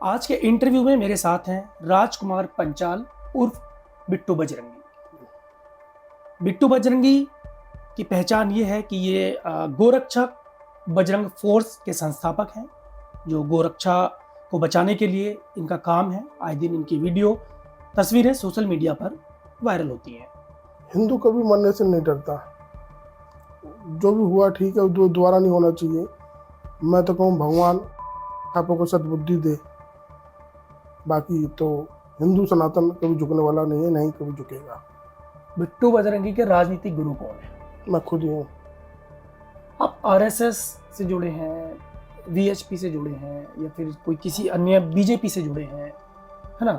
आज के इंटरव्यू में मेरे साथ हैं राजकुमार पंचाल उर्फ बिट्टू बजरंगी। बिट्टू बजरंगी की पहचान ये है कि ये गोरक्षक बजरंग फोर्स के संस्थापक हैं, जो गोरक्षा को बचाने के लिए इनका काम है। आए दिन इनकी वीडियो तस्वीरें सोशल मीडिया पर वायरल होती हैं। हिंदू कभी मरने से नहीं डरता। जो भी हुआ ठीक है, दोबारा नहीं होना चाहिए। मैं तो कहूँ भगवान आपको सद्बुद्धि दे। बाकी तो हिंदू सनातन कभी झुकने वाला नहीं है, नहीं कभी झुकेगा। बिट्टू बजरंगी के राजनीतिक गुरु कौन है? मैं खुद ही हूँ। आप आरएसएस से जुड़े हैं, वीएचपी से जुड़े हैं, या फिर कोई किसी अन्य बीजेपी से जुड़े हैं, है ना?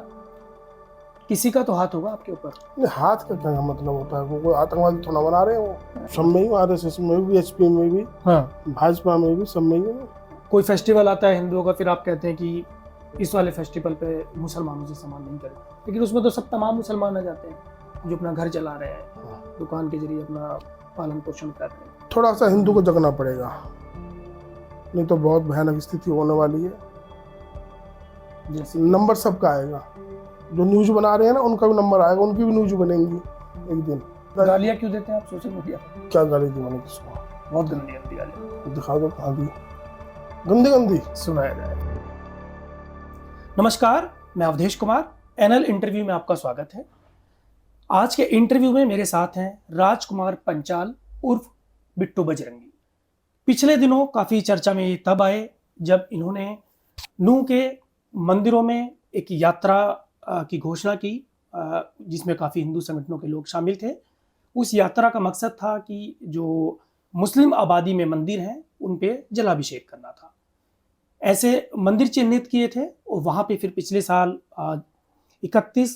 किसी का तो हाथ होगा आपके ऊपर। हाथ का क्या मतलब होता है? कोई आतंकवादी थोड़ा बना रहे हो। सब में ही, आरएसएस में भी, वीएचपी में भी, हाँ, भाजपा में भी, सब में ही है। कोई फेस्टिवल आता है हिंदुओं का, फिर आप कहते हैं कि इस वाले फेस्टिवल पे मुसलमानों से सम्मान नहीं करें, लेकिन उसमें तो सब तमाम मुसलमान आ जाते हैं जो अपना घर चला रहे हैं, दुकान के जरिए अपना पालन पोषण कर रहे हैं। थोड़ा सा हिंदू को जगना पड़ेगा, नहीं तो बहुत भयानक स्थिति होने वाली है। जैसे नंबर सबका आएगा। जो न्यूज बना रहे हैं ना, उनका भी नंबर आएगा, उनकी भी न्यूज बनेंगी एक दिन। गालियाँ क्यों देते हैं आप सोशल मीडिया पर? क्या गाली दी मैंने किसको? बहुत गंदी गंदी गालियाँ। दिखा दो कहाँ दी। गंदी गंदी सुनाया जाए। नमस्कार, मैं अवधेश कुमार, एनएल इंटरव्यू में आपका स्वागत है। आज के इंटरव्यू में मेरे साथ हैं राजकुमार पंचाल उर्फ बिट्टू बजरंगी। पिछले दिनों काफ़ी चर्चा में ये तब आए जब इन्होंने नूह के मंदिरों में एक यात्रा की घोषणा की, जिसमें काफ़ी हिंदू संगठनों के लोग शामिल थे। उस यात्रा का मकसद था कि जो मुस्लिम आबादी में मंदिर हैं उन पे जलाभिषेक करना था। ऐसे मंदिर चिन्हित किए थे और वहाँ पे फिर पिछले साल 31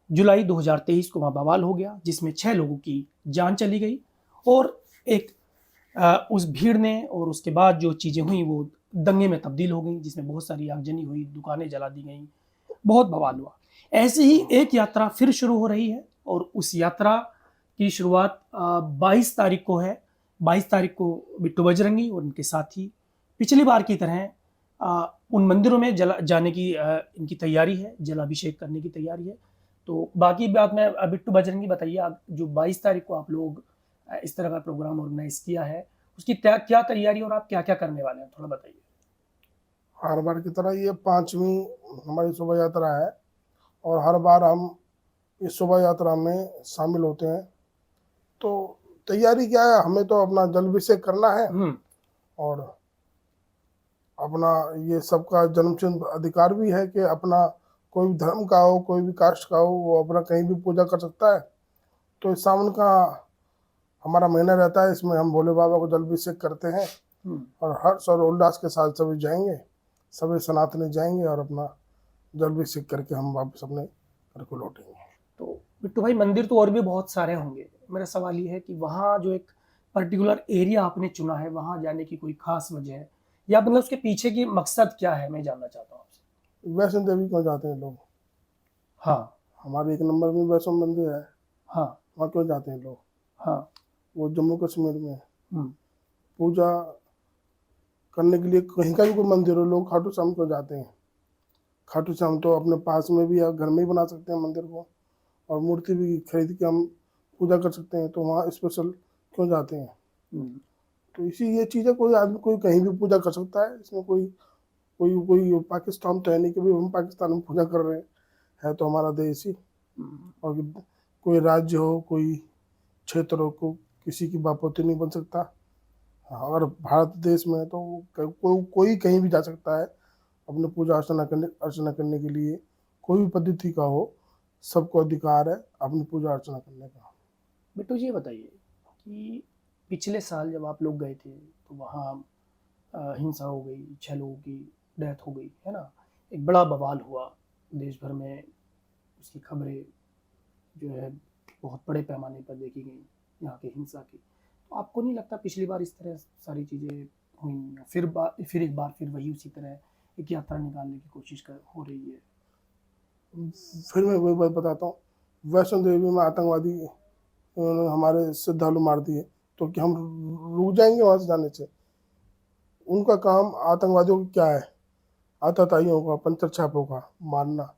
जुलाई 2023 को वहाँ बवाल हो गया, जिसमें 6 लोगों की जान चली गई। और एक उस भीड़ ने और उसके बाद जो चीज़ें हुई वो दंगे में तब्दील हो गई, जिसमें बहुत सारी आगजनी हुई, दुकानें जला दी गई, बहुत बवाल हुआ। ऐसे ही एक यात्रा फिर शुरू हो रही है और उस यात्रा की शुरुआत 22 तारीख को है। 22 तारीख को बिट्टू बजरंगी और उनके साथी पिछली बार की तरह उन मंदिरों में जाने की इनकी तैयारी है, जलाभिषेक करने की तैयारी है। तो बाकी बात में बिट्टू बजरंगी बताइए, जो 22 तारीख को आप लोग इस तरह का प्रोग्राम ऑर्गेनाइज किया है, उसकी क्या तैयारी और आप क्या क्या करने वाले हैं, थोड़ा बताइए। हर बार की तरह ये 5वीं हमारी शोभा यात्रा है और हर बार हम इस शोभा यात्रा में शामिल होते हैं। तो तैयारी क्या है, हमें तो अपना जलाभिषेक करना है और अपना ये सबका जन्मसिद्ध अधिकार भी है कि अपना कोई भी धर्म का हो, कोई भी कास्ट का हो, वो अपना कहीं भी पूजा कर सकता है। तो इस सावन का हमारा महीना रहता है, इसमें हम भोले बाबा को जलाभिषेक करते हैं और हर्ष और उल्लास के साथ सभी जाएंगे, सभी सनातनी जाएंगे और अपना जलाभिषेक करके हम वापस अपने घर को लौटेंगे। तो बिट्टू भाई, मंदिर तो और भी बहुत सारे होंगे। मेरा सवाल ये है कि वहाँ जो एक पर्टिकुलर एरिया आपने चुना है, वहाँ जाने की कोई खास वजह है या मतलब उसके पीछे की मकसद क्या है, मैं जानना चाहता हूँ आपसे। वैष्णो देवी क्यों जाते हैं लोग? हाँ, हमारे 1 नंबर में वैष्णो मंदिर है, हाँ, वहाँ क्यों जाते हैं लोग? हाँ, वो जम्मू कश्मीर में पूजा करने के लिए कहीं का भी कोई मंदिर हो, लोग खाटू श्याम को जाते हैं। खाटू श्याम तो अपने पास में भी या घर में ही बना सकते हैं मंदिर को, और मूर्ति भी खरीद के हम पूजा कर सकते हैं। तो वहाँ स्पेशल क्यों जाते हैं? तो इसी ये चीज़ है, कोई आदमी कोई कहीं भी पूजा कर सकता है। इसमें कोई कोई कोई पाकिस्तान तो है नहीं कि भी हम पाकिस्तान में पूजा कर रहे हैं, है तो हमारा देश ही। और कोई राज्य हो, कोई क्षेत्र हो, को किसी की बापोती नहीं बन सकता। अगर भारत देश में है तो कोई कहीं भी जा सकता है अपने पूजा अर्चना करने के लिए। कोई भी पद्धति का हो, सबको अधिकार है अपनी पूजा अर्चना करने का। बिट्टू जी बताइए कि पिछले साल जब आप लोग गए थे तो वहाँ हिंसा हो गई, 6 लोगों की डेथ हो गई, है ना? एक बड़ा बवाल हुआ देश भर में, उसकी खबरें जो है बहुत बड़े पैमाने पर देखी गई यहाँ की हिंसा की। तो आपको नहीं लगता पिछली बार इस तरह सारी चीज़ें हुई, फिर एक बार वही उसी तरह एक यात्रा निकालने की कोशिश हो रही है? फिर मैं वही बात बताता हूँ, वैष्णो देवी में आतंकवादी उन्होंने हमारे श्रद्धालु मार दिए, तो क्या हम रुक जाएंगे वहाँ से जाने से? उनका काम आतंकवादियों को क्या है? आतताइयों का, पंचर छापों का मारना,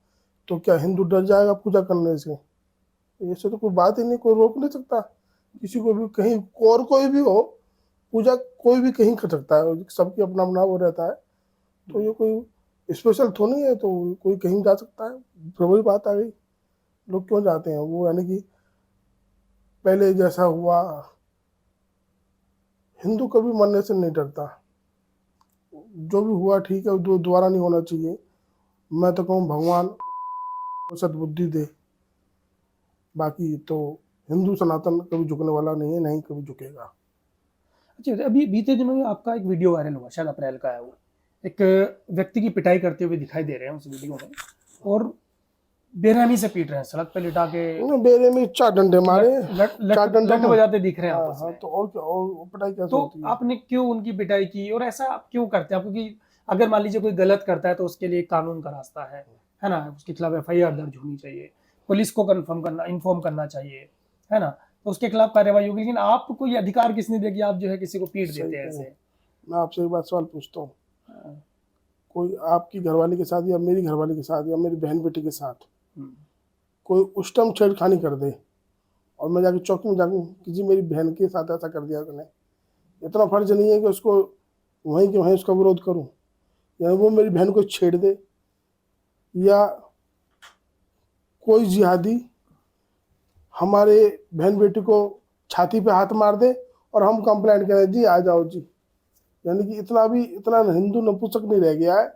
तो क्या हिंदू डर जाएगा पूजा करने से? ऐसे तो कोई बात ही नहीं, कोई रोक नहीं सकता किसी को भी, कहीं और कोई भी हो, पूजा कोई भी कहीं कर सकता है, सबकी अपना अपना वो रहता है। तो ये कोई स्पेशल तो नहीं है, तो कोई कहीं जा सकता है। फिर वही बात आ गई, लोग क्यों जाते हैं वो, यानी कि पहले जैसा हुआ, हिंदू कभी मरने से नहीं डरता। जो भी हुआ ठीक है, दोबारा नहीं होना चाहिए। मैं तो कहूँ भगवान को सद्बुद्धि दे, बाकी तो हिंदू सनातन कभी झुकने वाला नहीं है, नहीं कभी झुकेगा। अच्छा, अभी बीते दिनों में आपका एक वीडियो वायरल हुआ, शायद अप्रैल का है वो, एक व्यक्ति की पिटाई करते हुए दिखाई दे रहे हैं उस वीडियो में, और बेरहमी से पीट रहे हैं, सड़क पे लिटा के बेरे में 4 डंडे मारे, चार डंडे लट बजाते दिख रहे हैं हाँ आपस हाँ, में। तो और क्या, और पिटाई कैसे तो होती है? आपने क्यों उनकी पिटाई की, और ऐसा आप क्यों करते हैं? क्योंकि अगर मान लीजिए कोई गलत करता है तो उसके लिए कानून का रास्ता है ना, उसके खिलाफ एफआईआर दर्ज होनी चाहिए, पुलिस को इन्फॉर्म करना चाहिए, है ना, तो उसके खिलाफ कार्रवाई होगी। लेकिन आपको ये अधिकार किसने दिया कि आप जो है किसी को पीट सही देते हैं कह रहे ऐसे? हैं। मैं आपसे एक बात सवाल पूछता हूँ, कोई आपकी घरवाली के साथ या मेरी घरवाली के साथ या मेरी बहन बेटी के साथ हम्म, कोई उस टाइम छेड़खानी कर दे, और मैं जाके चौकी में जाऊँ कि जी मेरी बहन के साथ ऐसा कर दिया उसने, इतना फर्ज नहीं है कि उसको वहीं के वहीं उसका विरोध करूं? या वो मेरी बहन को छेड़ दे, या कोई जिहादी हमारे बहन बेटी को छाती पे हाथ मार दे और हम कंप्लेंट करें जी आ जाओ जी। यानी कि इतना हिंदू नपुंसक नहीं रह गया है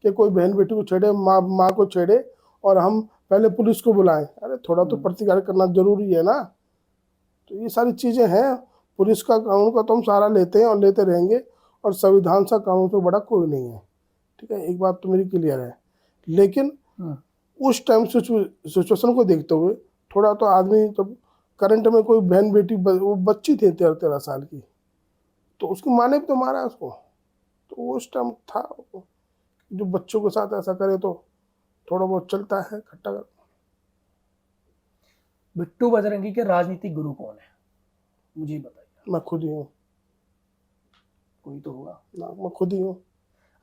कि कोई बहन बेटी को छेड़े, माँ को छेड़े और हम पहले पुलिस को बुलाएं। अरे थोड़ा तो प्रतिकार करना जरूरी है ना। तो ये सारी चीजें हैं, पुलिस का कानून का तो हम सहारा लेते हैं और लेते रहेंगे, और संविधान सा कानून से बड़ा कोई नहीं है। ठीक है, एक बात तो मेरी क्लियर है। लेकिन उस टाइम सिचुएशन को देखते हुए थोड़ा तो आदमी, तो करंट में कोई बहन बेटी वो बच्ची थी 13 साल की, तो उसकी माँ ने भी तो मारा उसको। तो उस टाइम था, जो बच्चों के साथ ऐसा करे तो थोड़ा बहुत चलता है खट्टा। बिट्टू बजरंगी के राजनीतिक गुरु कौन है, मुझे बताइए। मैं खुद ही हूँ कोई तो होगा ना, मैं खुद ही हूँ।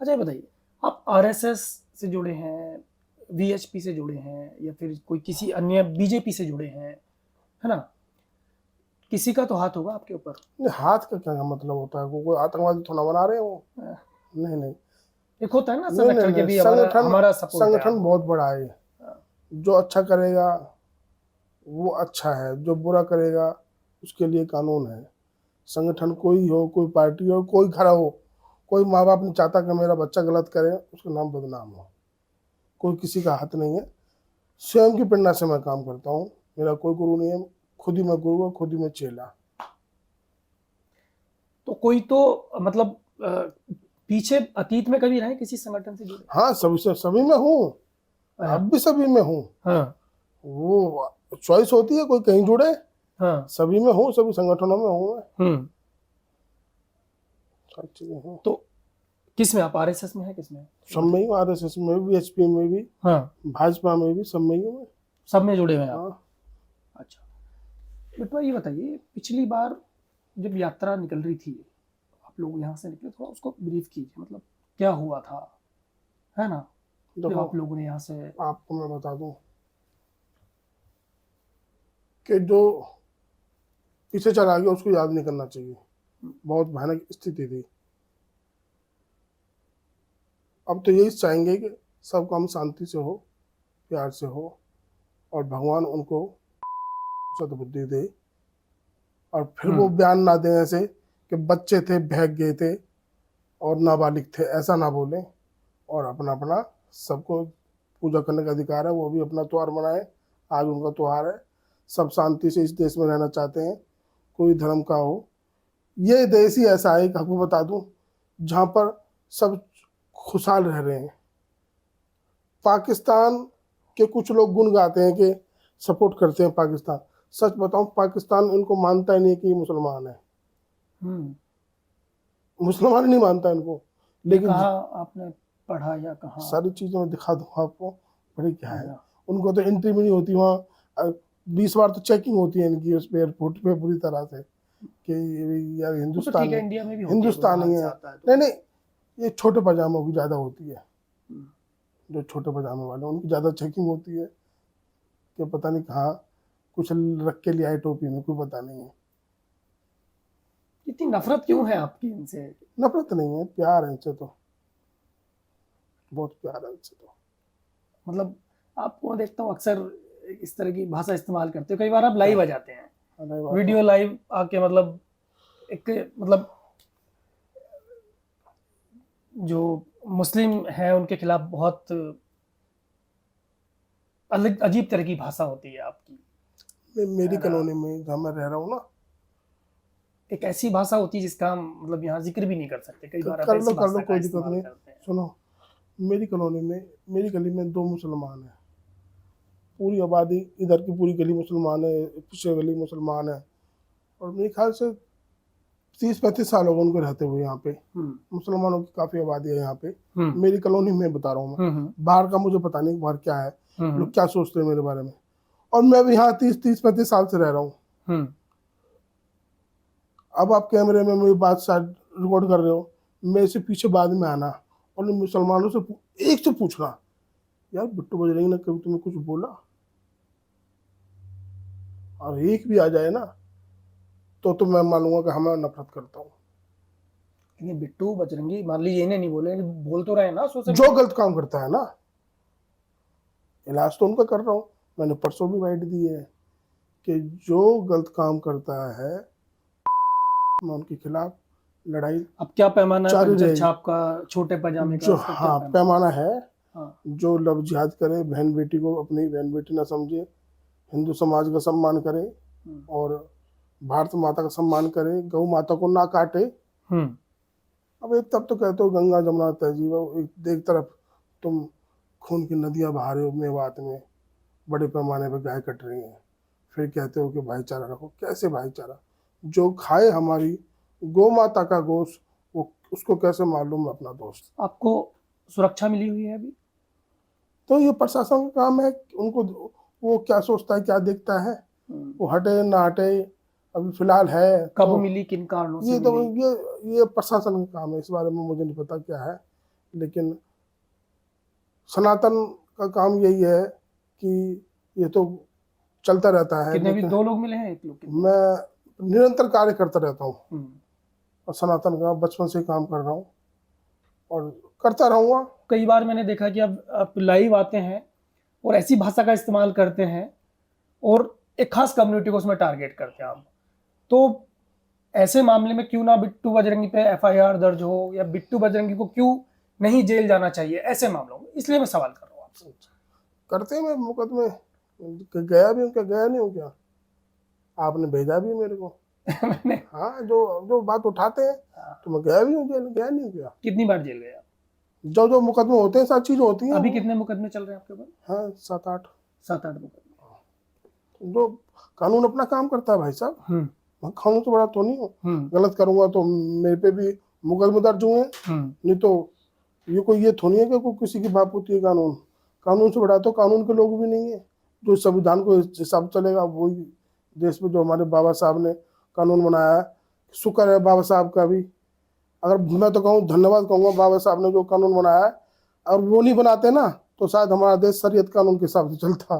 अच्छा, ये बताइए, आप आरएसएस से जुड़े हैं, वीएचपी से जुड़े हैं, या फिर कोई किसी अन्य बीजेपी से जुड़े हैं, है ना, किसी का तो हाथ होगा आपके ऊपर। नहीं, हाथ का क्या मतलब होता है? कोई आतंकवादी थोड़ा बना रहे हो? नहीं नहीं एक होता है ना नहीं नहीं संगठन के नहीं, भी, हमारा हमारा सपोर्ट है संगठन आपको। बहुत बड़ा है। जो अच्छा करेगा वो अच्छा है, जो बुरा करेगा उसके लिए कानून है। संगठन कोई हो, कोई पार्टी हो, कोई खड़ा हो, कोई माँ बाप नहीं चाहता कि मेरा बच्चा गलत करे, उसका नाम बदनाम हो। कोई किसी का हाथ नहीं है। स्वयं की प्रेरणा से मैं काम करता हूँ, मेरा कोई गुरु नहीं है, खुद ही मैं गुरु, खुद ही मैं चेला। तो कोई तो मतलब पीछे अतीत में कभी रहे किसी संगठन से जुड़े? हाँ, सभी में हूँ, अब भी सभी में हूँ। हाँ वो चॉइस होती है, कोई कहीं जुड़े, हाँ। सभी में हूँ, सभी संगठनों में हूँ मैं, हम्म। सब चीजें हूँ। तो किस में आप, आरएसएस में है, किस में? सब में ही, आरएसएस में भी, एचपी में भी, हाँ, भाजपा में भी, सब में ही हूँ मैं। सब में जुड़े हुए हैं आप। हाँ, अच्छा, बिट्टू ये बताइए, पिछली बार जब यात्रा निकल रही थी, आप लोग यहाँ से निकले, थोड़ा उसको ब्रीफ कीजिए, मतलब क्या हुआ था, है ना, जब देखो आप लोगों ने यहाँ से। आपको मैं बता दूं कि जो पीछे चला गया उसको याद नहीं करना चाहिए। बहुत भयानक स्थिति थी। अब तो यही चाहेंगे कि सब काम शांति से हो, प्यार से हो, और भगवान उनको सद्बुद्धि दे, और फिर वो बयान ना दें ऐसे कि बच्चे थे भाग गए थे और नाबालिग थे, ऐसा ना बोलें। और अपना अपना सबको पूजा करने का अधिकार है, वो भी अपना त्यौहार मनाए, आज उनका त्यौहार है। सब शांति से इस देश में रहना चाहते हैं, कोई धर्म का हो। ये देश ही ऐसा है कि आपको बता दूं, जहाँ पर सब खुशहाल रह रहे हैं। पाकिस्तान के कुछ लोग गुण गाते हैं कि सपोर्ट करते हैं पाकिस्तान। सच बताऊं, पाकिस्तान इनको मानता ही नहीं कि ये मुसलमान है, मुसलमान नहीं मानता इनको। लेकिन कहा आपने पढ़ा या कहा? सारी चीजें मैं दिखा दूंगा आपको, बड़ी क्या है। उनको तो एंट्री भी नहीं होती वहाँ, 20 बार तो चेकिंग होती है इनकी उस पे, एयरपोर्ट पे पूरी तरह से कि यार हिंदुस्तान ठीक है, है, इंडिया में भी होती है, हिंदुस्तानी बाहर से है। आता है तो। नहीं नहीं, ये छोटे पजामों की ज्यादा होती है, जो छोटे पजामे वाले, उनकी ज़्यादा चेकिंग होती है कि पता नहीं कहाँ कुछ रख के लिया है टोपी में, कोई पता नहीं है। इतनी नफरत क्यों है आपकी इनसे? नफरत नहीं है, प्यार है इनसे तो, बहुत प्यार है इनसे तो। मतलब आपको देखता हूँ अक्सर इस तरह की भाषा इस्तेमाल करते हो, कई बार आप लाइव आ जाते हैं, अरे बाप रे। वीडियो लाइव आके मतलब एक मतलब जो मुस्लिम है उनके खिलाफ बहुत अलग अजीब तरह की भाषा होती है आपकी। मेरी और, कॉलोनी में जहाँ मैं रह रहा हूँ ना, एक ऐसी भाषा होती है जिसका हम मतलब यहाँ जिक्र भी नहीं कर सकते, कई बार आप कर ऐसी लो भाषा का कोई दिक्कत इस्तेमाल नहीं। करते हैं। सुनो, मेरी कॉलोनी में, मेरी गली में 2 मुसलमान हैं, पूरी आबादी इधर की पूरी गली मुसलमान है, पीछे गली मुसलमान है, और मेरे ख्याल से 30-35 साल हो गए उनको रहते हुए यहाँ पे। मुसलमानों की काफ़ी आबादी है यहाँ पे, मेरी कॉलोनी में बता रहा हूँ मैं, बाहर का मुझे पता नहीं बाहर क्या है, लोग क्या सोचते हैं मेरे बारे में। और मैं भी यहाँ 30-35 साल से रह रहा हूँ। अब आप कैमरे में मेरी बात शायद रिकॉर्ड कर रहे हो, मेरे से पीछे बाद में आना और उन मुसलमानों से एक से पूछना, यार बिट्टू बजरंगी ने कभी तुम्हें कुछ बोला? और एक भी आ जाए ना तो मैं मानूंगा कि हाँ मैं नफरत करता हूँ। लेकिन बिट्टू बजरंगी मान लीजिए इन्हें नहीं बोले, बोल तो रहे हैं ना सोशल जो गलत काम करता है ना, इलाज तो उनका कर रहा हूँ, मैंने परसों भी बाइट दी है कि जो गलत काम करता है मैं उनके खिलाफ लड़ाई अब क्या पैमाना है जारी पंचर रहेगी। छाप का, छोटे पजामे का, जो उसका क्या हाँ पैमाना? पैमाना है, हाँ। जो लव जिहाद करे, बहन बेटी को अपनी बहन बेटी ना समझे, हिंदू समाज का सम्मान करे और भारत माता का सम्मान करे, गौ माता को ना काटे। अब एक तरफ तो कहते हो गंगा जमुना तहजीब, एक तरफ तुम खून की नदियां बहा रहे हो मेवात में, बड़े पैमाने पर गाय कट रही हैं, फिर कहते हो कि भाईचारा रखो। कैसे भाईचारा? जो खाए हमारी गौ माता का गोश्त, वो उसको कैसे मालूम है अपना दोस्त? आपको सुरक्षा मिली हुई है अभी? तो ये प्रशासन का काम है, उनको वो क्या सोचता है, क्या देखता है, वो हटे ना हटे। अभी फिलहाल है कब तो मिली, किन कारणों से ये तो मिली? ये प्रशासन का काम है, इस बारे में मुझे नहीं पता क्या है, लेकिन सनातन का काम यही है कि ये तो चलता रहता है। कितने भी लेकिन 2 लोग मिले हैं, 1 लोग? मैं निरंतर कार्य करता रहता हूँ हम्म। और सनातन का बचपन से काम कर रहा हूँ और करता रहूँगा। कई बार मैंने देखा कि अब आप लाइव आते हैं और ऐसी भाषा का इस्तेमाल करते हैं और एक खास कम्युनिटी को उसमें टारगेट करते हैं आप, तो ऐसे मामले में क्यों ना बिट्टू बजरंगी पे एफआईआर दर्ज हो, या बिट्टू बजरंगी को क्यों नहीं जेल जाना चाहिए ऐसे मामलों में? इसलिए मैं सवाल कर रहा हूँ आपसे। करते हैं, मैं मुकदमे गया भी हूँ क्या, गया नहीं हूँ क्या? आपने भेजा भी मेरे को। मैंने हाँ, जो जो बात उठाते हैं तो मैं गया भी हूँ जेल, गया नहीं हूँ क्या? कितनी बार जेल गए आप? जो जो मुकदमे होते हैं, सब चीज़ें होती हैं। अभी कितने मुकदमे चल रहे हैं आपके ऊपर? हाँ, 7-8। 7-8 मुकदमे। जो कानून अपना काम करता है भाई साहब, मैं कानून से बड़ा तो नहीं हूँ। गलत करूंगा तो मेरे पे भी मुकदमे दर्ज हुए, नहीं तो ये थोड़ी है कि कोई किसी की बाप होती है। कानून, कानून से बड़ा तो कानून के लोग भी नहीं है। जो संविधान को हिसाब चलेगा वही देश में, जो हमारे बाबा साहब ने कानून बनाया है, शुक्र है बाबा साहब का भी। अगर मैं तो कहूँ धन्यवाद कहूँगा बाबा साहब ने जो कानून बनाया है, और वो नहीं बनाते ना तो शायद हमारा देश शरीयत कानून के हिसाब से चलता,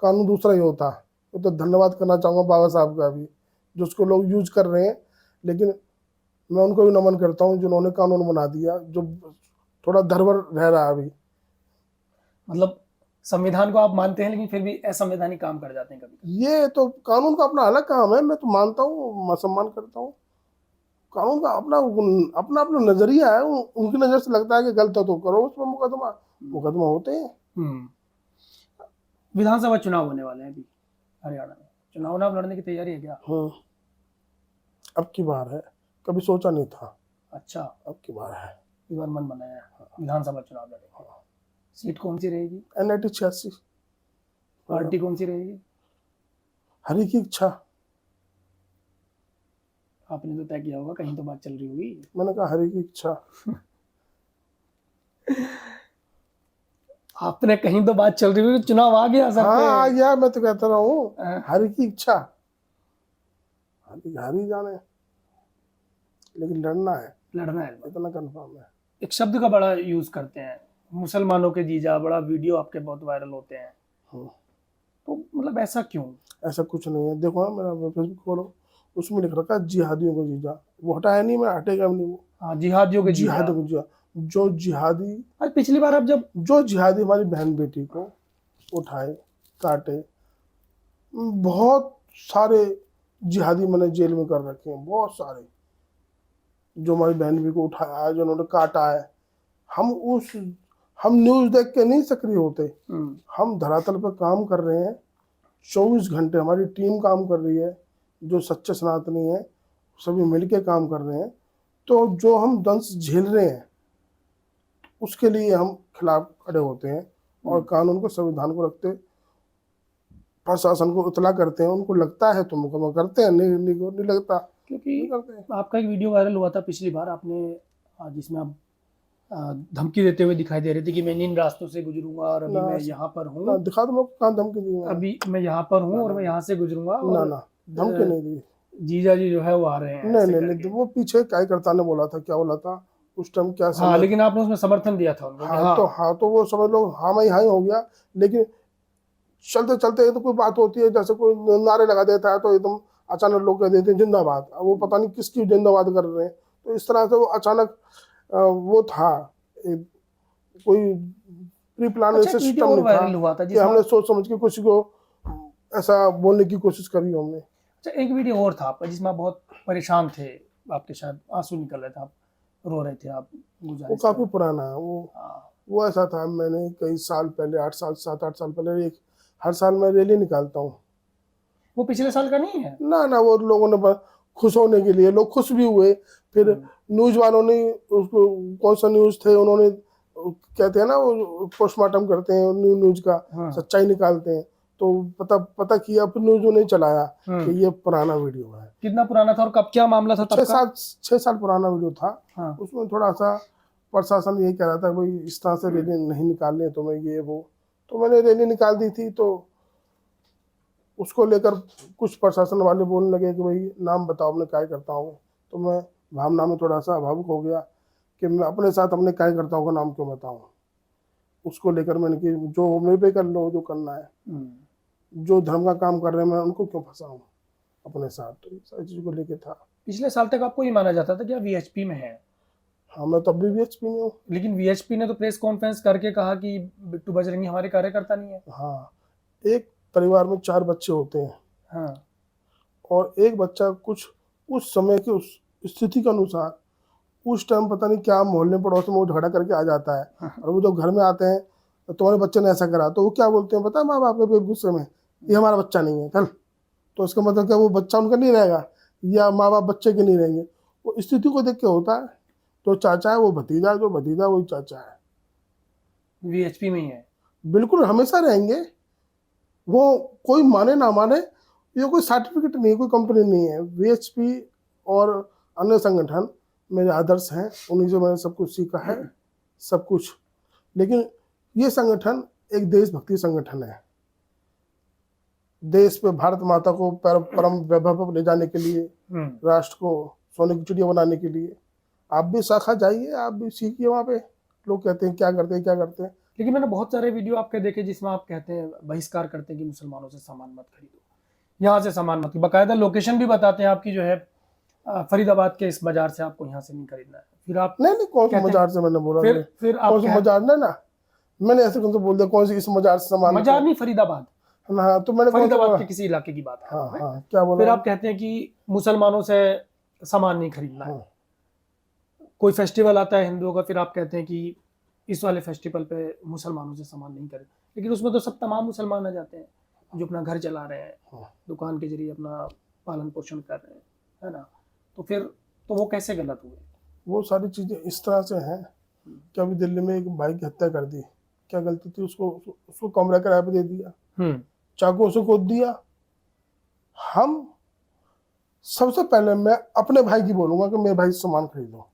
कानून दूसरा ही होता। तो धन्यवाद करना चाहूँगा बाबा साहब का भी, जो उसको लोग यूज कर रहे हैं। लेकिन मैं उनको भी नमन करता हूँ जिन्होंने कानून बना दिया, जो थोड़ा धरवर रह रहा है अभी। मतलब संविधान को आप मानते हैं लेकिन फिर भी असंवैधानिक काम कर जाते हैं कभी? ये तो कानून का अपना अलग काम है, मैं तो मानता हूँ, मैं सम्मान करता हूँ। कानून का अपना अपना अपना नजरिया है, उनकी नजर से लगता है कि गलत है तो करो उस पर मुकदमा होते हैं। विधानसभा चुनाव होने वाले हैं अभी हरियाणा में, चुनाव लड़ने की तैयारी है क्या? अब की बार है, कभी सोचा नहीं था। अच्छा, अब की बार है, इस बार मन बनाया है विधानसभा चुनाव लड़ेंगे। सीट कौन सी रहेगी? NIT 86। पार्टी कौन सी रहेगी? हरि की इच्छा। आपने तो तय किया होगा, कहीं तो बात चल रही होगी। मैंने कहा हरि की इच्छा। आपने कहीं तो बात चल रही होगी, चुनाव आ गया सर पे। हाँ, आ गया, मैं तो कहता रहा हूँ हरि की इच्छा। हरि जाने, लेकिन लड़ना है, लड़ना है, इतना कंफर्म है। एक शब्द का बड़ा यूज करते हैं मुसलमानों के जीजा, बड़ा वीडियो आपके बहुत वायरल होते हैं, हाँ। तो मतलब ऐसा क्यों? ऐसा कुछ नहीं है, देखो ना मेरा फेसबुक खोलो, उसमें लिख रखा है जिहादियों को जीजा, वो हटाया नहीं, मैं हटेगा भी नहीं वो। हाँ, जिहादियों के जीजा। जिहादियों को जीजा, जो जिहादी, आज पिछली बार आप जब जो जिहादी हमारी बहन बेटी को उठाए, काटे, बहुत सारे जिहादी मैंने जेल में कर रखे हैं, बहुत सारे, जो हमारी बहन बेटी को उठाया है, जो उन्होंने काटा है। हम न्यूज देख के नहीं सक्रिय होते, हम धरातल पर काम कर रहे हैं, 24 घंटे हमारी टीम काम कर रही है, जो सच्चे सनातनी है सभी मिलके काम कर रहे हैं। तो जो हम दंश झेल रहे हैं उसके लिए हम खिलाफ खड़े होते हैं और कानून को, संविधान को रखते, प्रशासन को इतला करते हैं, उनको लगता है तो मुकदमा करते हैं, नहीं लगता क्योंकि नहीं करते हैं। आपका एक वीडियो वायरल हुआ था पिछली बार, आपने जिसमें आप धमकी देते हुए दिखाई दे रहे थे कि मैं इन रास्तों से गुजरूंगा और अभी मैं यहाँ पर ना हूँ, दिखा दो, मैं कहाँ धमकी दी? अभी मैं यहाँ पर हूँ और मैं यहाँ से गुजरूंगा ना और ना, धमकी नहीं दी। जीजा जी जो है वो आ रहे हैं, नहीं ऐसे नहीं करके। नहीं, वो पीछे कार्यकर्ता ने बोला था, क्या बोला था उस टाइम, क्या हाँ, समय? लेकिन आपने उसमें समर्थन दिया था उनको कि हाँ, हाँ तो वो समझ लो हाँ में हाँ ही हो गया। लेकिन चलते चलते तो कोई बात होती है, जैसे कोई नारे लगा देता है तो एकदम अचानक लोग कह देते हैं जिंदाबाद, अब वो पता नहीं किसकी जिंदाबाद कर रहे हैं। तो इस तरह से वो अचानक वो था, कोई प्री प्लान अच्छा, एक वीडियो सिस्टम और नहीं था वायरल हुआ था कि जिसमें हमने सोच समझ के किसी को ऐसा बोलने की कोशिश करी हमने। अच्छा, एक वीडियो और था आपका जिसमें आप बहुत परेशान थे, आपके शायद आंसू निकल रहे थे, आप रो रहे थे, आप वो गुजारिश काफी कर पुराना है वो। हाँ, वो ऐसा था, मैंने कई साल पहले, 7-8 साल पहले, एक हर साल मैं रैली निकालता हूँ। वो पिछले साल का नहीं है? ना ना, वो लोगों ने खुश होने के लिए, लोग खुश भी हुए। फिर न्यूज वालों ने उसको, कौन सा न्यूज थे, उन्होंने कहते हैं ना वो पोस्टमार्टम करते हैं न्यूज का, हाँ। सच्चाई निकालते हैं। तो पता किया, फिर न्यूज ने चलाया कि ये पुराना वीडियो है। कितना पुराना था और कब क्या मामला था तब का? 6 साल पुराना वीडियो था। हाँ। उसमें थोड़ा सा प्रशासन यही कह रहा था भाई इस तरह से रैली नहीं निकालनी है तुम्हें, ये वो। तो मैंने रैली निकाल दी थी, तो उसको लेकर कुछ प्रशासन वाले बोलने लगे कि भाई नाम बताओ, अपने कार्यकर्ताओं को। तो मैं भावना में थोड़ा सा भावुक हो गया कि मैं अपने साथ अपने कार्यकर्ताओं का नाम क्यों बताऊं। उसको लेकर मैंने कि जो मेरे पे कर लो, जो करना है, जो धर्म का काम कर रहे हैं, मैं उनको क्यों फंसाऊं अपने साथ। तो सारी चीज़ को लेके था। पिछले साल तक आपको ये माना जाता था कि आप वीएचपी में हैं, हाँ, मैं तब भी वीएचपी में हूँ। लेकिन वीएचपी ने तो प्रेस कॉन्फ्रेंस करके कहा कि बिट्टू बजरंगी हमारे कार्यकर्ता नहीं है। हाँ, एक परिवार में 4 बच्चे होते हैं। हाँ। और एक बच्चा कुछ उस समय की उस स्थिति के अनुसार उस टाइम पता नहीं क्या मोहल्ले पड़ोस में वो झगड़ा करके आ जाता है। और वो जब घर में आते हैं तो तुम्हारे बच्चे ने ऐसा करा, तो वो क्या बोलते हैं पता है माँ बाप के गुस्से में, ये हमारा बच्चा नहीं है चल। तो इसका मतलब क्या, वो बच्चा उनका नहीं रहेगा या माँ बाप बच्चे के नहीं रहेंगे। वो स्थिति को देख के होता है। तो चाचा है वो भतीजा, जो भतीजा वही चाचा है। वीएचपी में ही है। बिल्कुल हमेशा रहेंगे। वो कोई माने ना माने, ये कोई सर्टिफिकेट नहीं है, कोई कंपनी नहीं है। वीएचपी और अन्य संगठन मेरे आदर्श हैं, उन्हीं से मैंने सब कुछ सीखा है, सब कुछ। लेकिन ये संगठन एक देशभक्ति संगठन है। देश पे भारत माता को परम वैभव पर ले जाने के लिए, राष्ट्र को सोने की चिड़िया बनाने के लिए। आप भी शाखा जाइए, आप भी सीखिए वहाँ पे। लोग कहते हैं क्या करते हैं क्या करते हैं। लेकिन मैंने बहुत सारे वीडियो आपके देखे जिसमें आप कहते हैं, बहिष्कार करते हैं कि मुसलमानों से सामान मत खरीदो, यहाँ से सामान मत, बाकायदा लोकेशन भी बताते हैं आपकी जो है फरीदाबाद के इस बाजार से आपको यहाँ से नहीं खरीदना है। फिर आप नहीं कौन सी मजार से मैंने बोला? फिर आप कौन सी मजार? ना मैंने ऐसे कौन सा बोल दिया कौन सी इस मजार से सामान? मजार नहीं, फरीदाबाद। हाँ, तो मैंने फरीदाबाद के किसी इलाके की बात है। हाँ, क्या बोला? फिर आप कहते हैं कि मुसलमानों से सामान नहीं खरीदना है। कोई फेस्टिवल आता है हिंदुओं का, फिर आप कहते हैं कि इस वाले फेस्टिवल पे मुसलमानों से सामान नहीं खरीद। लेकिन उसमें तो सब तमाम मुसलमान आ जाते हैं जो अपना घर चला रहे हैं, दुकान के जरिए अपना पालन पोषण कर रहे हैं, है ना। तो फिर तो वो कैसे गलत हुए? वो सारी चीजें इस तरह से हैं कि अभी दिल्ली में एक भाई की हत्या कर दी, क्या गलती थी? उसको कमरा किराए पे दे दिया, चाकू से गोद दिया। हम सबसे पहले मैं अपने भाई की बोलूंगा कि मेरे भाई से सामान खरीदो।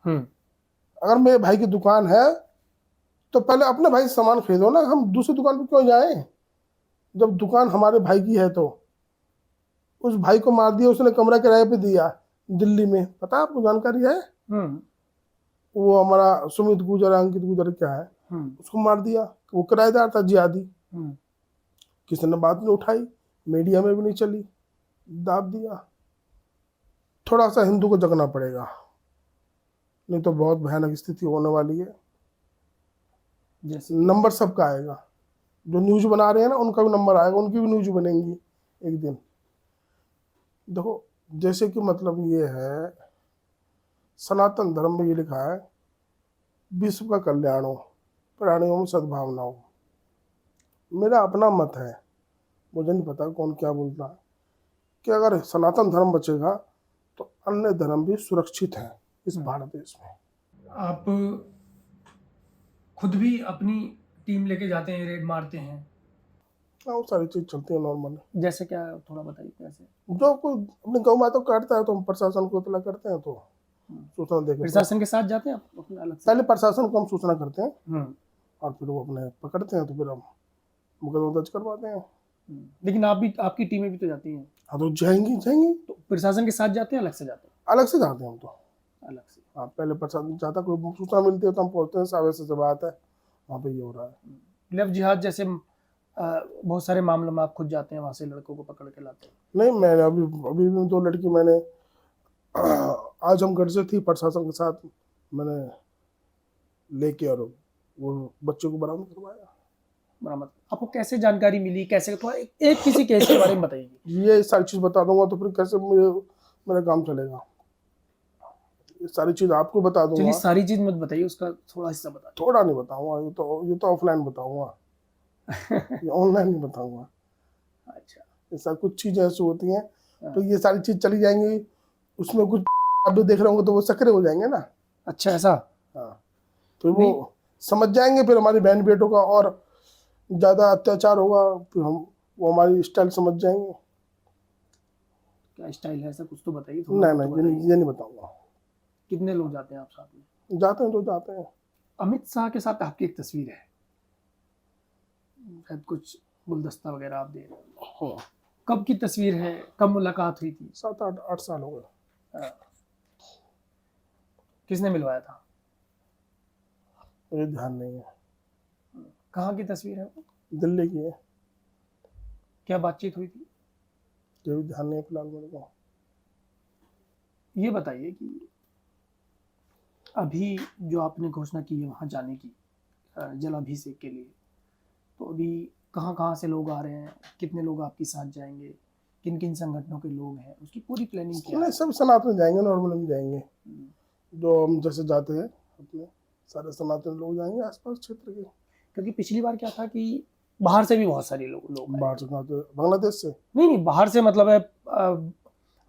अगर मेरे भाई की दुकान है तो पहले अपने भाई से सामान खरीदो ना। हम दूसरी दुकान पे क्यों जाएं? जब दुकान हमारे भाई की है तो उस भाई को मार दिया, उसने कमरा किराए पे दिया दिल्ली में, पता है आपको? जानकारी है? वो हमारा सुमित गुजर, अंकित गुजर क्या है, उसको मार दिया। वो किराएदार था जिहादी, किसी ने बात नहीं उठाई, मीडिया में भी नहीं चली, दाब दिया। थोड़ा सा हिंदू को जगना पड़ेगा, नहीं तो बहुत भयानक स्थिति होने वाली है। जैसे नंबर सबका आएगा, जो न्यूज बना रहे हैं ना उनका भी नंबर आएगा, उनकी भी न्यूज बनेंगी एक दिन। देखो जैसे कि मतलब ये है, सनातन धर्म में ये लिखा है, विश्व का कल्याण हो, प्राणियों में सद्भावना हो। मेरा अपना मत है, मुझे नहीं पता कौन क्या बोलता है, कि अगर सनातन धर्म बचेगा तो अन्य धर्म भी सुरक्षित हैं इस भारत देश में। आप खुद भी अपनी टीम लेके जाते हैं, रेड मारते हैं? हाँ, वो सारी चीज चलती है नॉर्मल। जैसे क्या, थोड़ा बताइए कैसे? जो कोई अपनी गौ माता को काटता है तो हम प्रशासन को इतला करते हैं, तो सूचना देकर प्रशासन के साथ जाते हैं आप अपने अलग से? पहले प्रशासन को हम सूचना करते हैं हम्म, और फिर वो अपने पकड़ते हैं, तो फिर हम मुकदमा दर्ज करवाते हैं। लेकिन आप भी, आपकी टीमें भी तो जाती हैं, हाँ तो जाएंगी जाएंगी, तो प्रशासन के साथ जाते हैं अलग से जाते हैं? अलग से जाते हैं हम तो। अलग से। हाँ, पहले प्रशासन जाता, कोई सूचना मिलती है तो हम पहुंचते हैं, साहब ऐसे बात है वहाँ पे ये हो रहा है। लव जिहाद जैसे बहुत सारे मामलों में आप खुद जाते हैं, वहां से लड़कों को पकड़ के लाते हैं? नहीं, मैंने अभी अभी भी 2 लड़की मैंने आजमगढ़ से थी, प्रशासन के साथ मैंने लेके और वो बच्चे को बरामद करवाया। बरामद। आपको कैसे जानकारी मिली, कैसे, थोड़ा एक किसी केस के बारे में बताइए। ये सारी चीज बता दूंगा तो फिर कैसे मेरा काम चलेगा। ये सारी चीज आपको बता चलिए, दूंगा, सारी चीज मत बताइए, उसका थोड़ा हिस्सा बता थोड़ा नहीं बताऊंगा, ये तो ऑफलाइन बताऊंगा, ये ऑनलाइन नहीं बताऊंगा। अच्छा। ऐसा कुछ चीजें ऐसी होती हैं, तो ये सारी चीज चली जाएंगी, उसमें कुछ आप भी देख रहे होंगे तो वो सक्रिय हो जाएंगे ना। अच्छा, ऐसा? हाँ, तो वो समझ जाएंगे, फिर हमारी बहन बेटों का और ज्यादा अत्याचार होगा, फिर हम वो हमारी स्टाइल समझ जाएंगे। क्या स्टाइल है, ऐसा कुछ तो बताइए नहीं थोड़ा। नहीं, ये नहीं बताऊंगा। कितने लोग जाते हैं आप साथ में? जाते हैं तो जाते हैं। अमित शाह के साथ आपकी एक तस्वीर है, शायद कुछ गुलदस्ता वगैरह आप दे रहे हो। हाँ, कब की तस्वीर है, कब मुलाकात हुई थी? 7-8 साल हो गए। हाँ। किसने मिलवाया था? मुझे ध्यान नहीं है। कहाँ की तस्वीर है वो? दिल्ली की है। क्या बातचीत हुई थी? ये भी ध्यान नहीं है फिलहाल मेरे को। ये बताइए कि अभी जो आपने घोषणा की है वहाँ जाने की, जलाभिषेक के लिए, तो अभी कहाँ कहाँ से लोग आ रहे हैं, कितने लोग आपके साथ जाएंगे, किन किन संगठनों के लोग हैं, उसकी पूरी प्लानिंग क्या है? नहीं, सब सनातन जाएंगे, नॉर्मल में जाएंगे, जो हम जैसे जाते हैं अपने सारे सनातन लोग जाएंगे आसपास क्षेत्र के। क्योंकि पिछली बार क्या था कि बाहर से भी बहुत सारे लोग आए बाहर थे। से कहाँ, तो बांग्लादेश से। नहीं, बाहर से मतलब है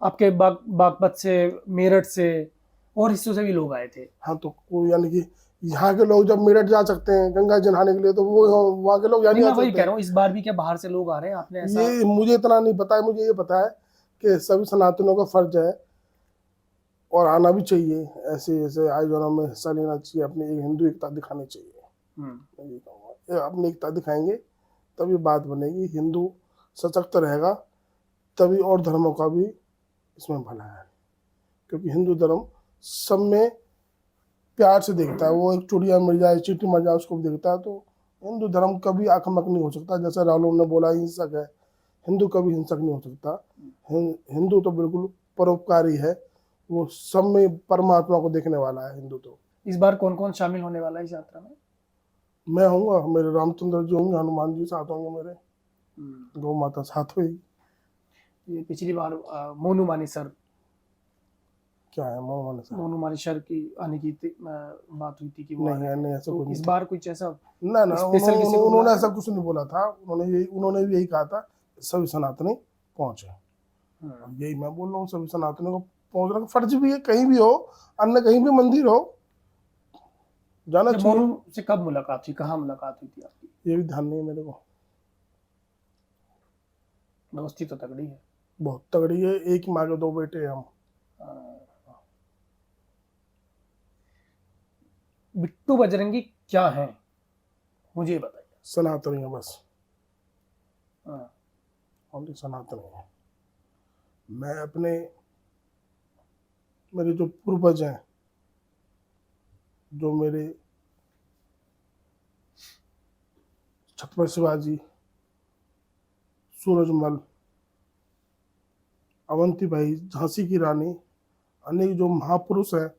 आपके बागपत से, मेरठ से और हिस्सों से भी लोग आए थे। हाँ, तो कोई यानी कि यहाँ के लोग जब मेरठ जा सकते हैं गंगा जी नहाने के लिए, तो वो वहाँ के लोग यहाँ नहीं, नहीं मैं आ वही सकते। कह रहा हूँ, इस बार भी क्या बाहर से लोग आ रहे हैं? आपने ऐसा? ये मुझे इतना नहीं पता है, मुझे ये पता है कि सभी सनातनों का फर्ज है और आना भी चाहिए, ऐसे ऐसे आयोजनों में हिस्सा लेना चाहिए, अपनी एक हिंदू एकता दिखानी चाहिए। मैं ये कहूँगा, अपनी एकता दिखाएंगे तभी बात बनेगी, हिंदू सशक्त रहेगा, तभी और धर्मों का भी इसमें भला है। क्योंकि हिंदू धर्म सब में प्यार से देखता है, वो एक चुड़िया मर जाए, चींटी मर जाए, उसको भी देखता है। तो हिंदू धर्म कभी आक्रामक नहीं हो सकता, जैसे राहुल ने बोला हिंसक है, हिंदू कभी हिंसक नहीं हो सकता। हिंदू तो बिल्कुल परोपकारी है, वो सब में परमात्मा को देखने वाला है हिंदू तो। इस बार कौन कौन शामिल होने वाला है इस यात्रा में? मैं होऊंगा, मेरे रामचंद्र जी होंगे, हनुमान जी साथ होंगे, मेरे गौ माता साथ हुई। ये पिछली बार मोनू मानेसर, क्या है मोहम्मद साहब? मोनू मानेसर की आने की बात हुई थी कि वो आ रहे हैं। नहीं, ऐसा तो कुछ इस नहीं। बार कुछ ऐसा ना स्पेशल किसी को उन्होंने बुलाया? ऐसा कुछ नहीं बोला था, उन्होंने भी यही कहा था सभी सनातनी पहुंचे। यही मैं बोल रहा हूँ, सभी सनातनों को पहुंचने का फर्ज भी है, कहीं भी हो, अन्य कहीं भी मंदिर हो, जाना जब चाहिए। मोनू से कब मुलाकात हुई, कहाँ मुलाकात हुई थी आपकी? ये भी ध्यान नहीं है मेरे को। दोस्ती तो तगड़ी है। बहुत तगड़ी है, एक ही माँ के 2 बेटे हैं हम। बिट्टू बजरंगी क्या है, मुझे ये बताइए। सनातनी है बस, हाँ, ओनली सनातनी है। मैं अपने, मेरे जो पूर्वज हैं जो मेरे छत्रपति शिवाजी, सूरजमल, अवंती भाई, झांसी की रानी, अनेक जो महापुरुष हैं,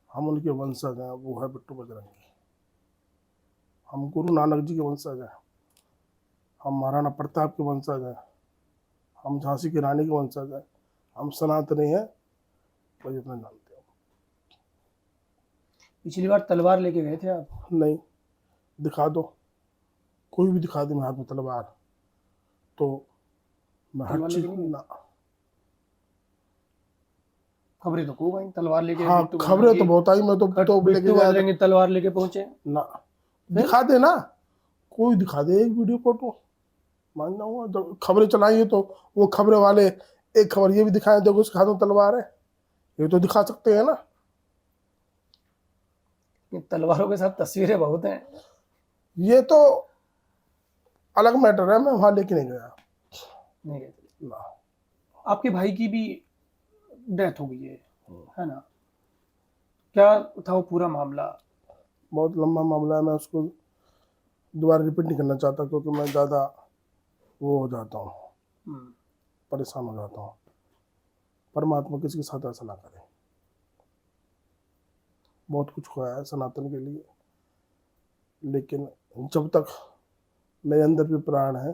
हम उनके वंशज हैं। वो है बिट्टू बजरंगी। हम गुरु नानक जी के वंशज हैं, हम महाराणा प्रताप के वंशज हैं, हम झांसी की रानी के वंशज हैं, हम सनातनी हैं। बस इतना जानते हो। पिछली बार तलवार लेके गए थे आप? नहीं, दिखा दो, कोई भी दिखा दे मेरे हाथ में तलवार तो मैं हर तलवार चीज लेके नहीं? ना। खबरें तो खूब आई तलवार लेके हाँ, बिट्टू खबरें तो बजरंगी- बहुत आई। मैं तो लेके बिट्टू गया था। बजरंगी तलवार लेके पहुंचे। ना, दिखा दे ना, कोई दिखा दे एक वीडियो फोटो, मान जाऊंगा। जब खबरें चलाई तो वो खबरें वाले एक खबर ये भी दिखाए, देखो उसके हाथ में तलवार है, ये तो दिखा सकते हैं ना। इन तलवारों के साथ तस्वीरें बहुत हैं। ये तो अलग मैटर है, मैं वहां लेके नहीं गया। नहीं गए थे। ना, आपके भाई की भी डेथ हो गई है ना? क्या था वो पूरा मामला? बहुत लंबा मामला है, मैं उसको दोबारा रिपीट नहीं करना चाहता क्योंकि मैं ज़्यादा वो हो जाता हूँ, हम्म, परेशान हो जाता हूँ। परमात्मा किसी के साथ ऐसा ना करे। बहुत कुछ खोया है सनातन के लिए, लेकिन जब तक मेरे अंदर भी प्राण है,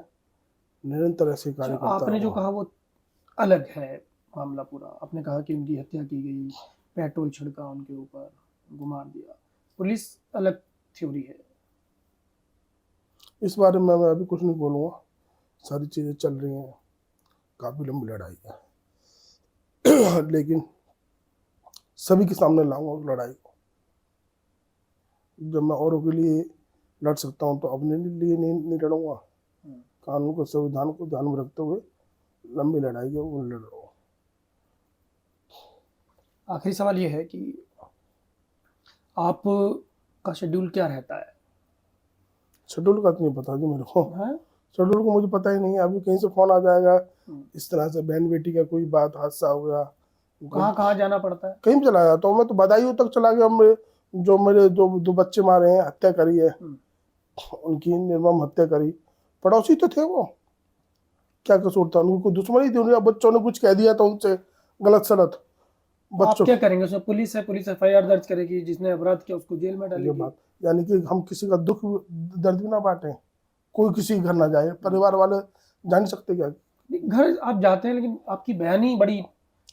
निरंतर ऐसे कार्य अच्छा, करता आपने जो रहूंगा। कहा वो अलग है मामला पूरा। आपने कहा कि उनकी हत्या की गई, पेट्रोल छिड़का उनके ऊपर, घुमा दिया। पुलिस अलग थ्योरी है। इस बारे में मैं अभी कुछ नहीं बोलूँगा। सारी चीज़ें चल रही हैं, काफ़ी लंबी लड़ाई है लेकिन सभी के सामने लाऊंगा उस लड़ाई को। जब मैं औरों के लिए लड़ सकता हूँ तो अपने लिए नहीं लड़ूंगा। कानून को, संविधान को ध्यान में रखते हुए लंबी लड़ाई है वो लड़ रहा हूँ। आखिरी सवाल ये है कि आप का शेड्यूल क्या रहता है? शेड्यूल का तो नहीं पता जी मेरे को। हैं? शेड्यूल को मुझे पता ही नहीं है। अभी कहीं से फोन आ जाएगा, हम्म। इस तरह से बहन बेटी का कोई बात, हादसा हो गया, कहाँ कहाँ जाना पड़ता है? कहीं भी चला जाता हूँ मैं तो। बदायूं तक चला गया। मेरे जो दो बच्चे मारे हैं, हत्या करी है, उनकी निर्मम हत्या करी, पड़ोसी तो थे वो, क्या कसूर था उनको? दुश्मनी थी उनका। बच्चों ने कुछ कह दिया था उनसे गलत सलत। आप बच्चों क्या करेंगे उसमें? पुलिस है, पुलिस एफआईआर दर्ज करेगी, जिसने अपराध किया उसको जेल में ये डालेगी। बात, यानी कि हम किसी का दुख दर्द भी ना बांटे, कोई किसी के घर ना जाए, परिवार वाले जान नहीं सकते क्या? घर आप जाते हैं लेकिन आपकी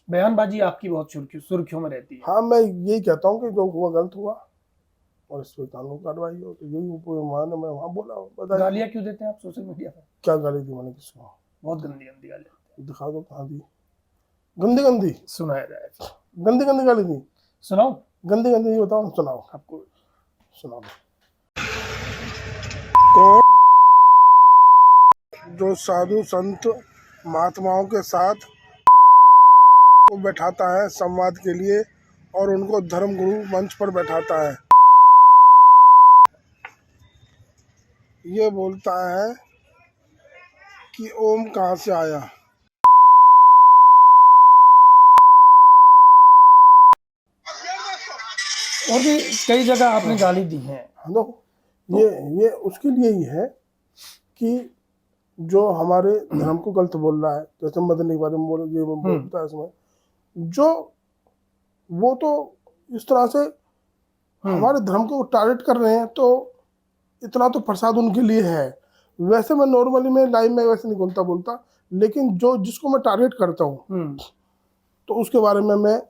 बयानबाजी आपकी बहुत सुर्खियों में रहती है। हाँ, मैं यही कहता हूँ कि जो हुआ गलत हुआ और इस पर कानून कार्रवाई हो। तो यही मैं वहाँ बोला हूँ। बताइए, गालियाँ क्यों देते हैं आप सोशल मीडिया पर? क्या गाली दी मैंने किसको? बहुत गंदी गंदी गालियाँ। दिखा दो कहाँ दी। गंदी गंदी सुनाया जाए? गंदी गंदी गाली दी। सुनाओ गंदी गंदी बताओ ना, सुनाओ। आपको। सुनाओ। कौन जो साधु संत महात्माओं के साथ को बैठाता है संवाद के लिए और उनको धर्म गुरु मंच पर बैठाता है, ये बोलता है कि ओम कहाँ से आया। और भी कई जगह आपने गाली दी है। हेलो, ये उसके लिए ही है कि जो हमारे धर्म को गलत बोल रहा है, जैसे मदनी के बारे में बोलता है इसमें, जो वो तो इस तरह से हमारे धर्म को टारगेट कर रहे हैं, तो इतना तो प्रसाद उनके लिए है। वैसे मैं नॉर्मली में लाइव में वैसे नहीं बोलता, लेकिन जो जिसको मैं टारगेट करता हूँ तो उसके बारे में मैं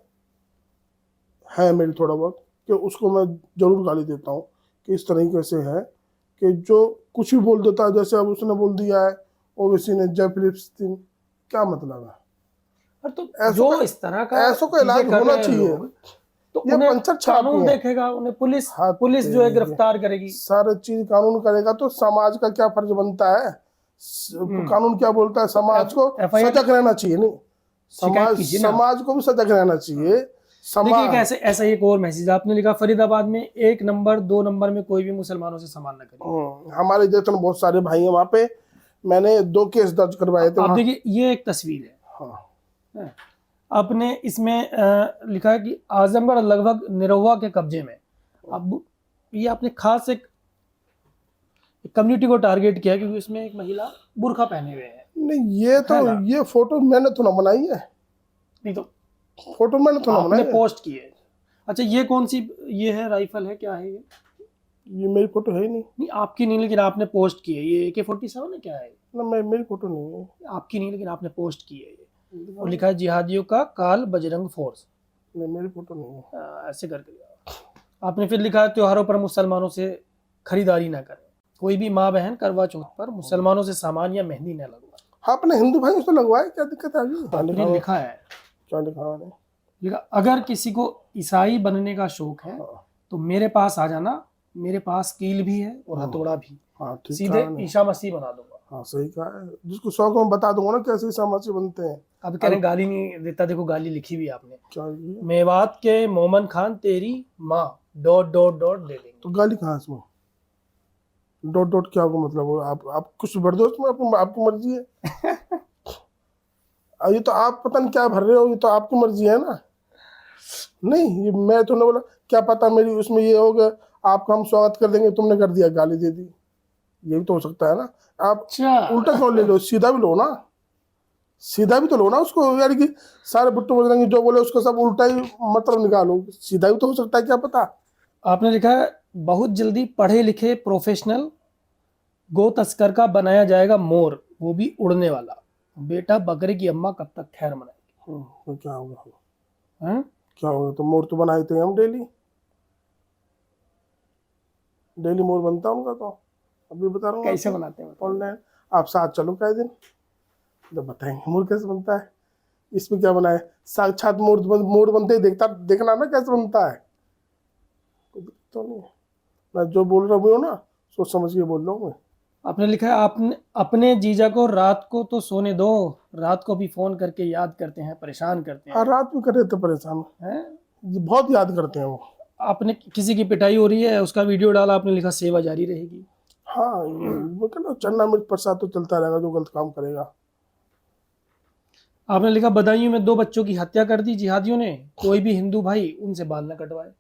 है मेरी थोड़ा बहुत कि उसको मैं जरूर गाली देता हूँ कि इस तरीके से है कि जो कुछ भी बोल देता है। जैसे अब उसने बोल दिया है ओवैसी ने जय फिलिस्तीन, क्या मतलब है? और तो जो इस तरह का ऐसों का इलाज चीजें कर होना रहे हैं चाहिए। लोग, तो ये उन्हें पंचर छापी कानून है। देखेगा, उन्हें पुलिस हाँ, जो है गिरफ्तार करेगी। सारे चीज कानून करेगा तो समाज का क्या फर्ज बनता है? कानून क्या बोलता है? समाज को सजग रहना चाहिए। नहीं, समाज को भी सजग रहना चाहिए। देखिए ऐसा एक और मैसेज आपने लिखा, फरीदाबाद में 1 नंबर 2 नंबर में कोई भी मुसलमानों से सवाल न करे। हमारे जैसे बहुत सारे भाई हैं वहाँ पे, मैंने 2 केस दर्ज करवाए थे। आप देखिए, ये एक तस्वीर है। हाँ। आपने इसमें लिखा है कि आजमगढ़ लगभग निरहुआ के कब्जे में। अब ये आपने खास एक कम्युनिटी को टारगेट किया क्योंकि इसमें एक महिला बुर्का पहने हुए है। नहीं ये तो, है ना? ये फोटो मैंने तो ना बनाई है, नहीं तो फोटो मैंने तो ना आपने बनाई है। पोस्ट की है। अच्छा ये कौन सी, ये है राइफल है, क्या है ये मेरी फोटो है ही नहीं। नहीं आपकी नहीं, लेकिन आपने पोस्ट की है। ये AK-47 है, क्या है? ना मेरी फोटो नहीं है। आपकी नहीं, लेकिन आपने पोस्ट की है ये, और लिखा है जिहादियों का काल बजरंग फोर्स। नहीं मेरी फोटो नहीं है। ऐसे करके आपने फिर लिखा है त्योहारों पर मुसलमानों से खरीदारी ना करें, कोई भी माँ बहन करवा चौथ पर मुसलमानों से सामान या मेहंदी न लगवाए। हाँ अपने हिंदू भाई उसको लगवाए, क्या दिक्कत आ गई? आपने लिखा है, क्या लिखा है? लिखा अगर किसी को ईसाई बनने का शौक है तो मेरे पास आ जाना, मेरे पास कील भी है और हथौड़ा भी, हाँ ठीक सीधे है। ईसा मसीह बना दूंगा। हाँ सही कहा है, जिसको शौक मैं बता दूंगा ना कैसे समाज बनते हैं। अब कह रहे हैं गाली नहीं देता, देखो गाली लिखी भी आपने, क्या ये? मेवात के मोमन खान तेरी माँ ... दे देंगे। तो गाली कहाँ इसमें? डॉट डॉट क्या होगा मतलब? आप कुछ भर दो उसमें, आपकी मर्जी है। ये तो आप पता नहीं क्या भर रहे हो, ये तो आपकी मर्जी है ना। नहीं ये मैं तो नहीं बोला, क्या पता मेरी उसमें ये हो गया, आपका हम स्वागत कर देंगे, तुमने कर दिया गाली दे दी, ये भी तो हो सकता है ना। आप उल्टा क्यों ले लो, सीधा भी लो ना, सीधा भी तो लो ना उसको, यानी कि सारे बिट्टू बजरंगी जो बोले उसको सब उल्टा ही मतलब निकालो, सीधा भी तो हो सकता है, क्या पता। आपने लिखा है बहुत जल्दी पढ़े लिखे प्रोफेशनल गो तस्कर का बनाया जाएगा मोर, वो भी उड़ने वाला। बेटा बकरे की अम्मा कब तक खैर मनाएगी? तो क्या होगा? हैं? क्या होगा? तो मोर तो बनाए थे हम, डेली डेली मोर बनता है उनका, तो अभी बता रहा हूँ। कैसे बनाते हैं? ऑनलाइन आप साथ चलो कई दिन तो बताएंगे मोर कैसे बनता है। इसमें क्या बनाए, साक्षात मोर बनते ही देखना ना कैसे बनता है। तो नहीं, मैं जो बोल रहा हूँ ना सोच समझ के बोल रहा हूँ मैं। आपने लिखा है आपने अपने जीजा को रात को तो सोने दो, रात को भी फोन करके याद करते हैं, परेशान करते हैं। हाँ रात में करे तो परेशान हैं? बहुत याद करते हैं वो। आपने किसी की पिटाई हो रही है, उसका वीडियो डाला, आपने लिखा सेवा जारी रहेगी। हाँ वो कहना चन्ना मिर्च प्रसाद तो चलता रहेगा, जो गलत काम करेगा। आपने लिखा बदायूं में 2 बच्चों की हत्या कर दी जिहादियों ने, कोई भी हिंदू भाई उनसे बाल न कटवाए।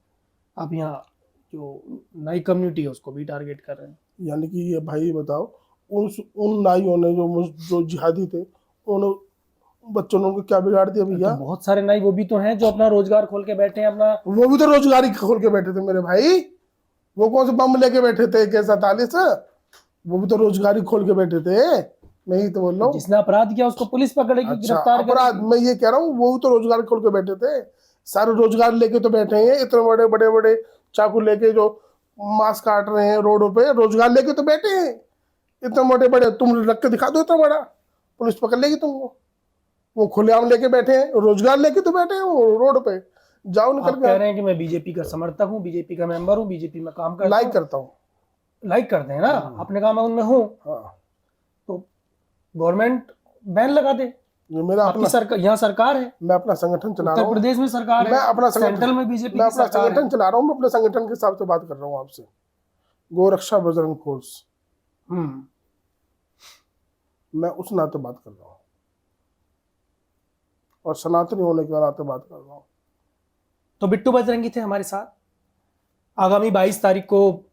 आप यहाँ जो नई कम्युनिटी है उसको भी टारगेट कर रहे हैं। यानी कि ये भाई बताओ, उन नाइयों ने जो जिहादी थे, उन बच्चों ने उनको क्या बिगाड़ दिया भैया? तो बहुत सारे नाई वो भी तो हैं जो अपना रोजगार खोल के बैठे हैं अपना। वो भी तो रोजगारी खोल के बैठे थे मेरे भाई, वो कौन से बम लेके बैठे थे AK-47? वो भी तो रोजगारी खोल के बैठे थे, मैं ही तो बोल रहा हूँ। जिसने अपराध किया उसको पुलिस पकड़ेगी, अच्छा, गिरफ्तार अपराध करेगी। मैं ये कह रहा हूँ, वो भी तो रोजगार खोल के बैठे थे, सारे रोजगार लेके तो बैठे हैं, इतने बड़े बड़े बड़े चाकू लेके जो मांस काट रहे हैं रोडों पे, रोजगार लेके तो बैठे हैं इतने बड़े बड़े। तुम रख के दिखा दो इतना बड़ा, पुलिस पकड़ लेगी तुमको। वो खुलेआम लेके बैठे हैं, रोजगार लेके तो बैठे हैं वो रोड पे, जाओ निकल आप कह रहे हैं कि मैं बीजेपी का समर्थक हूँ, बीजेपी का मेंबर हूँ, बीजेपी में काम करता हूँ, लाइक करता हूँ। लाइक करते हैं ना, अपने काम में उनमें हूँ, हाँ तो गवर्नमेंट बैन लगा दे। ये मेरा आपकी अपना सरकार, यहाँ सरकार है, मैं अपना संगठन चला रहा उत्तर हूँ, प्रदेश में सरकार मैं है, अपना सेंट्रल में बीजेपी मैं की अपना सरकार है। संगठन चला रहा हूँ, मैं अपने संगठन के हिसाब से बात कर रहा हूँ आपसे। गोरक्षा बजरंग फोर्स, मैं उस नाते बात कर रहा हूँ और सनातनी होने के नाते बात कर रहा हूँ। तो बिट्टू बजरंगी थे हमारे साथ। आगामी 22 तारीख को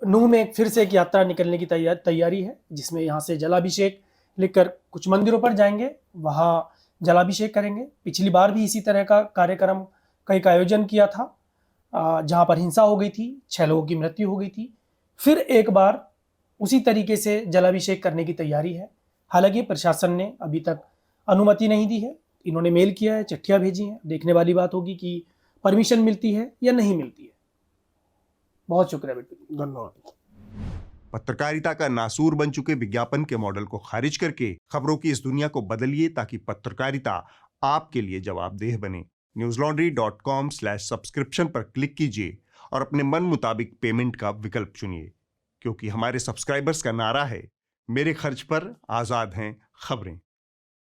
नूह में फिर से एक यात्रा निकलने की तैयारी है, जिसमें यहाँ से जलाभिषेक लेकर कुछ मंदिरों पर जाएंगे, वहाँ जलाभिषेक करेंगे। पिछली बार भी इसी तरह का कार्यक्रम का एक आयोजन किया था, जहाँ पर हिंसा हो गई थी, 6 लोगों की मृत्यु हो गई थी। फिर एक बार उसी तरीके से जलाभिषेक करने की तैयारी है। हालांकि प्रशासन ने अभी तक अनुमति नहीं दी है, इन्होंने मेल किया है, चिट्ठियाँ भेजी हैं, देखने वाली बात होगी कि परमिशन मिलती है या नहीं मिलती है। बहुत शुक्रिया बिट्टू, धन्यवाद। पत्रकारिता का नासूर बन चुके विज्ञापन के मॉडल को खारिज करके खबरों की इस दुनिया को बदलिए, ताकि पत्रकारिता आपके लिए जवाबदेह बने। newslaundry.com/subscription पर क्लिक कीजिए और अपने मन मुताबिक पेमेंट का विकल्प चुनिए, क्योंकि हमारे सब्सक्राइबर्स का नारा है, मेरे खर्च पर आजाद हैं खबरें।